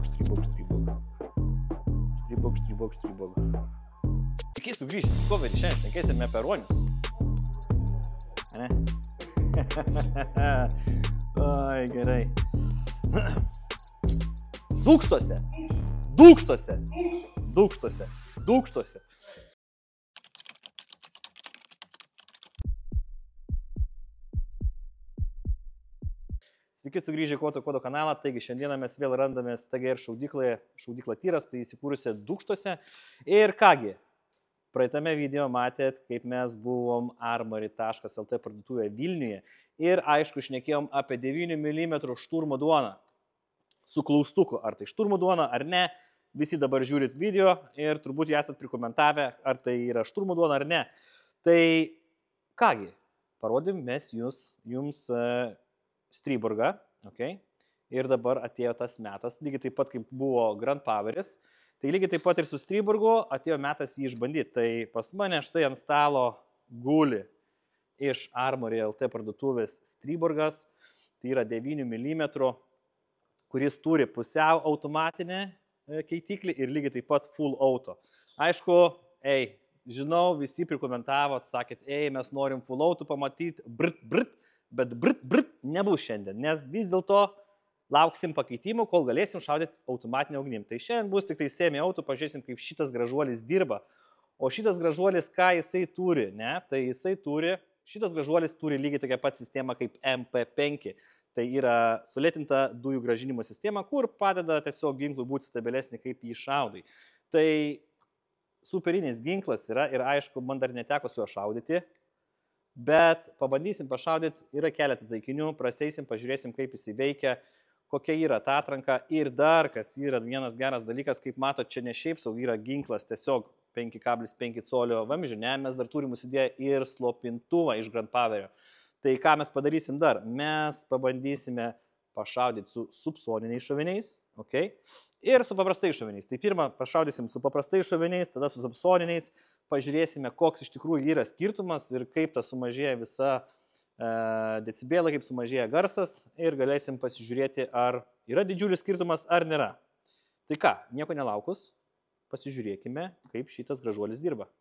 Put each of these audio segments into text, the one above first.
Štrybok. Iki sugrįžti, Discovery, šiandien šnekėsime apie ruonius. Ne? Oi, gerai. Dūkštuose. Sveiki sugrįžę į Kodo kanalą, taigi šiandieną mes vėl randamės TGR šaudykloje, šaudykla Tyras, tai įsikūrusi Dūkštuose. Ir kągi, praeitame video matėt, kaip mes buvom armory.lt parduotuvėje Vilniuje ir aišku, šnekėjom apie 9 mm šturmo duoną su klaustuku, ar tai šturmo duona ar ne. Visi dabar žiūrit video ir turbūt jūs esat prikomentavę, ar tai yra šturmo duona ar ne. Tai kągi, parodėm mes jums Stryburgą, okay? Ir dabar atėjo tas metas, lygiai taip pat kaip buvo Grand Poweris, tai lygiai taip pat ir su Stryburgu atėjo metas jį išbandyti. Tai pas mane štai ant stalo guli iš Armory.lt parduotuvės Stryburgas, tai yra 9 mm, kuris turi pusiau automatinę keitiklį ir lygiai taip pat full auto. Aišku, žinau, visi prikomentavot, sakėt, mes norim full auto pamatyti, bet brit nebus šiandien, nes vis dėlto lauksim pakeitimų, kol galėsim šaudyti automatinę ugnim. Tai šiandien bus tik tai semi-auto, pažiūrėsim, kaip šitas gražuolis dirba. O šitas gražuolis, ką jisai turi, ne? Tai jisai turi, šitas gražuolis turi lygiai tokią pat sistemą kaip MP5. Tai yra sulėtinta dujų gražinimo sistema, kur padeda tiesiog ginklui būti stabilesnį, kaip jį šaudai. Tai superinis ginklas yra ir aišku, man dar neteko su juo šaudyti. Bet pabandysim pašaudyti, yra keletą taikinių, praseisim, pažiūrėsim, kaip jis veikia, kokia yra ta atranka ir dar, kas yra vienas geras dalykas, kaip matot, čia ne šiaip sau yra ginklas, tiesiog 5,5 colio vamzdžių, ne, mes dar turim įsidėję ir slopintuvą iš Grand Powerio. Tai ką mes padarysim dar? Mes pabandysime pašaudyti su subsoniniais šoviniais, okay? Ir su paprastais šoviniais. Tai pirmą pašaudysim su paprastais šoviniais, tada su subsoniniais, pažiūrėsime, koks iš tikrųjų yra skirtumas ir kaip ta sumažėja visa decibelai, kaip sumažėja garsas ir galėsim pasižiūrėti, ar yra didžiulis skirtumas ar nėra. Tai ką, nieko nelaukus, pasižiūrėkime, kaip šitas gražuolis dirba.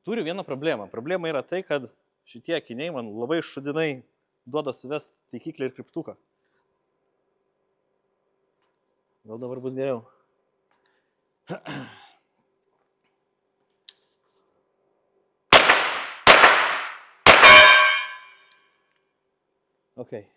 Turiu vieną problemą. Problema yra tai, kad šitie akiniai man labai šudinai duoda suvest taikiklį ir kryptuką. Gal dabar bus geriau. Okay.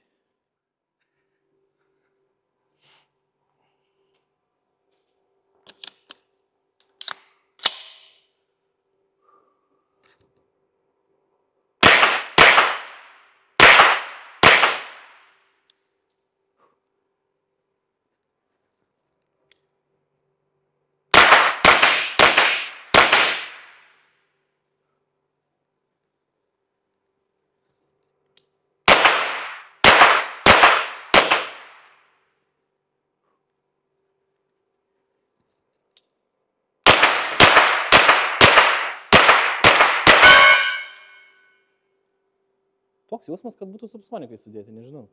Toks jausmas, kad būtų subsonikai sudėti, nežinau.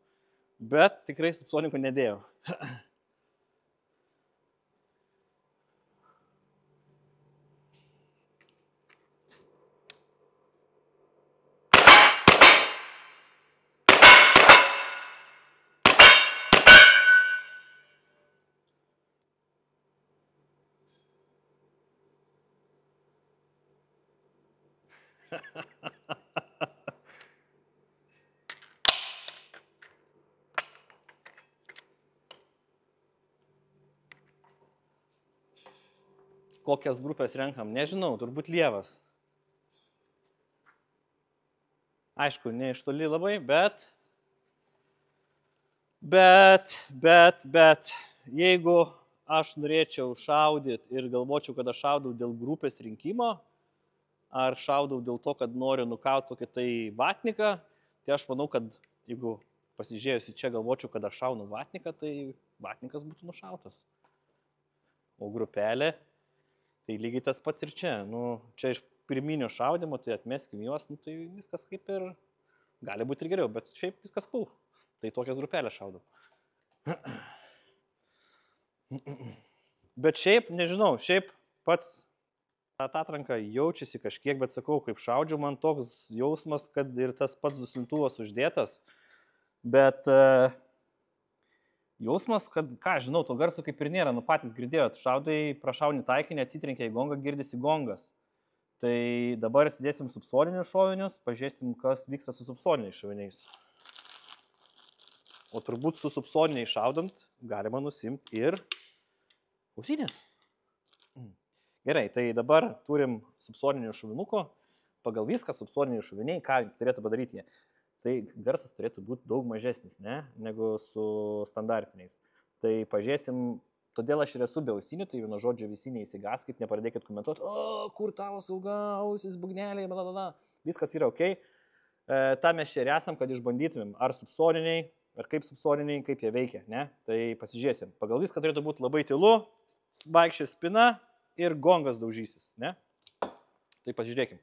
Bet tikrai subsonikų nedėjau. Kokias grupės renkam, nežinau, turbūt lievas. Aišku, ne iš toli labai, bet jeigu aš norėčiau šaudyti ir galvočiau, kad aš šaudau dėl grupės rinkimo, ar šaudau dėl to, kad noriu nukauti kokį tai vatniką, tai aš manau, kad jeigu pasižiūrėjusi čia galvočiau, kad aš šaunu vatniką, tai vatnikas būtų nušautas. O grupelė, tai lygiai tas pats ir čia. Nu, čia iš pirminio šaudimo, tai atmeskim juos, nu, tai viskas kaip ir gali būti ir geriau, bet šiaip viskas cool. Tai tokias grupelės šaudau. Bet šiaip, nežinau, šiaip pats ta atranka jaučiasi kažkiek, bet sakau, kaip šaudžiu, man toks jausmas, kad ir tas pats duslintuvas uždėtas, bet jausmas, kad, ką žinau, to garso kaip ir nėra, nu patys girdėjot, šaudai, prašauni taikinį, atsitrenkia į gongą, girdisi gongas. Tai dabar sėdėsim subsoninius šovinius, pažiūrėsim, kas vyksta su subsoniniais šoviniais. O turbūt su subsoniniais šaudant galima nusimti ir ausinės. Gerai, tai dabar turim subsoninių šovinuko, pagal viską subsoniniai šoviniai, ką turėtų padaryti jie. Tai garsas turėtų būti daug mažesnis, ne, negu su standartiniais. Tai pažiūrėsim, todėl aš ir esu be ausinių, tai vieno žodžio visi neįsigaskit, nepradėkit komentuoti, o, kur tavo sauga, ausis, bugneliai, blablabla. Viskas yra ok. Tam mes čia ir esam, kad išbandytumėm, ar subsoniniai, ar kaip subsoniniai, kaip jie veikia, ne. Tai pasižiūrėsim. Pagal viską turėtų būti labai tylu, vaikščia spina ir gongas daužysis, ne. Tai pasižiūrėkim.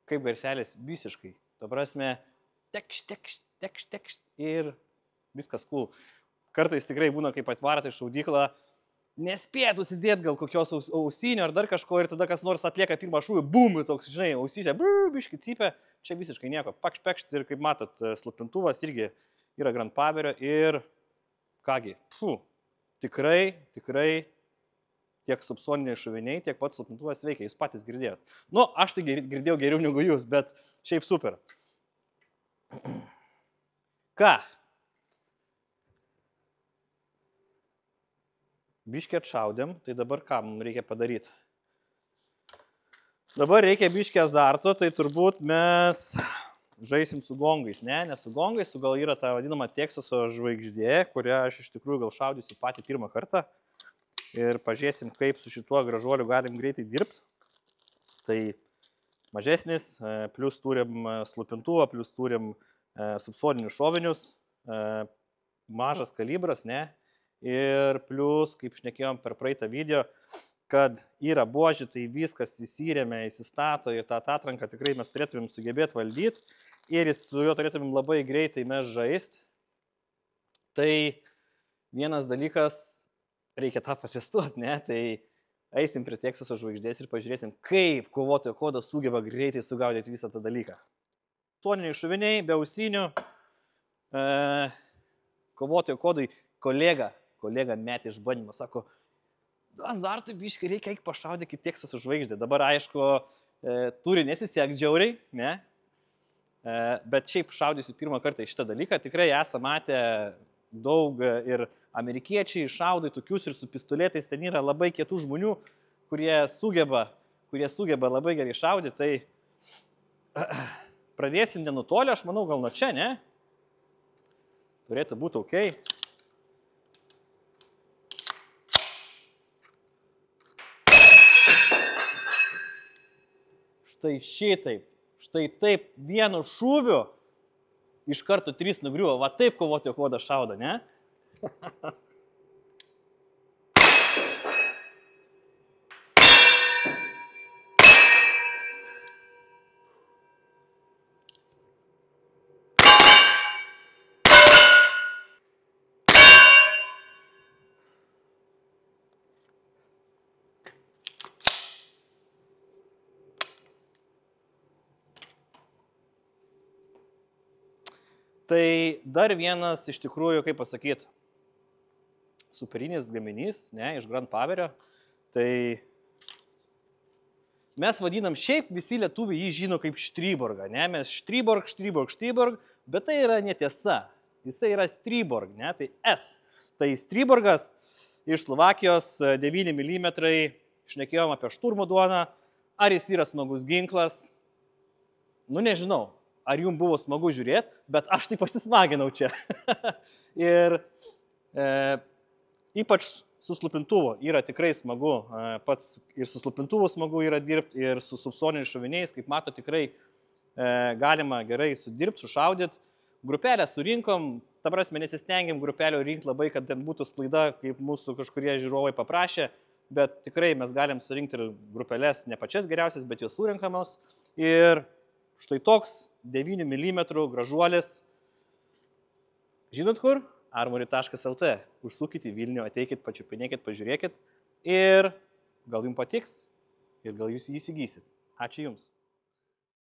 Kaip garselis visiškai. Ta prasme, tekšt ir viskas cool. Kartais tikrai būna, kaip atvarate iš šaudyklą, nespėt užsidėti gal kokios ausinio ar dar kažko ir tada kas nors atlieka pirmą šūvį, bum, ir toks, žinai, ausyse, biški cypia, čia visiškai nieko. Pakšpekšt ir kaip matot, slopintuvas irgi yra Grand Paverio ir kągi, tikrai tiek subsoniniai šoviniai, tiek pats slopintuvas veikia, jūs patys girdėjot. Nu, aš tai girdėjau geriau negu jūs, bet šiaip super. Ką? Biškį atšaudėm, tai dabar ką mums reikia padaryti? Dabar reikia biškį azarto, tai turbūt mes žaisim su gongais, ne? Nes su gongais, gal yra ta vadinama Teksaso žvaigždė, kurią aš iš tikrųjų gal šaudysiu patį pirmą kartą. Ir pažiūrėsim, kaip su šituo gražuoliu galim greitai dirbti. Tai mažesnis, plus turim slopintuvą, plus turim subsoninius šovinius, mažas kalibras, ne? Ir plus, kaip šnekėjom per praeitą video, kad yra buožė, tai viskas įsirėmė, įsistato ir tą atranką tikrai mes turėtumėm sugebėti valdyti ir su juo turėtumėm labai greitai mes žaisti. Tai vienas dalykas, reikia tą patestuoti, ne? Tai eisim prie Teksaso žvaigždės ir pažiūrėsim, kaip kovotojo kodas sugeba greitai sugaudyti visą tą dalyką. Soniniai šoviniai, be ausinių, kovotojo kodai kolega metė išbandymą, sako, azartui biškai reikia eik pašaudyti Teksaso žvaigždę. Dabar aišku, turi nesisiek džiauriai, ne? Bet šiaip šaudysiu pirmą kartą į šitą dalyką, tikrai esame matę daug ir amerikiečiai šaudai tokius ir su pistoletais, ten yra labai kietų žmonių, kurie sugeba labai gerai šaudyti, tai pradėsim nenutolę, aš manau, gal nuo čia, ne? Turėtų būti ok. Štai taip vienu šūviu iš karto 3 nugriuvo. Va taip kovotojo kodas šaudo, ne? Tai dar vienas iš tikrųjų, kaip pasakyti, superinis gaminys, ne, iš Grand Powerio. Tai mes vadinam šiaip visi lietuviai jį žino kaip Štryborgą, ne, mes Štryborg, bet tai yra netiesa. Jisai yra Stryborg, ne, tai S. Tai Stryborgas iš Slovakijos 9 mm, šnekėjom apie šturmo duoną, ar jis yra smagus ginklas, nu nežinau. Ar jums buvo smagu žiūrėti, bet aš tai pasismaginau čia. Ir ypač su slupintuvu yra tikrai smagu, pats ir su slupintuvu smagu yra dirbti, ir su subsoniniais šoviniais, kaip mato, tikrai galima gerai sudirbti, sušaudyti. Grupelę surinkom, ta prasme nesistengiam grupelio rinkti labai, kad ten būtų sklaida, kaip mūsų kažkurie žiūrovai paprašė, bet tikrai mes galim surinkti ir grupelės ne pačias geriausias, bet jos surinkamos. Ir štai toks 9 mm gražuolis. Žinot kur? Armory.lt. Užsukite į Vilnių, ateikit, pačiupinėkit, pažiūrėkit ir gal jums patiks ir gal jūs jį įsigysit. Ačiū Jums.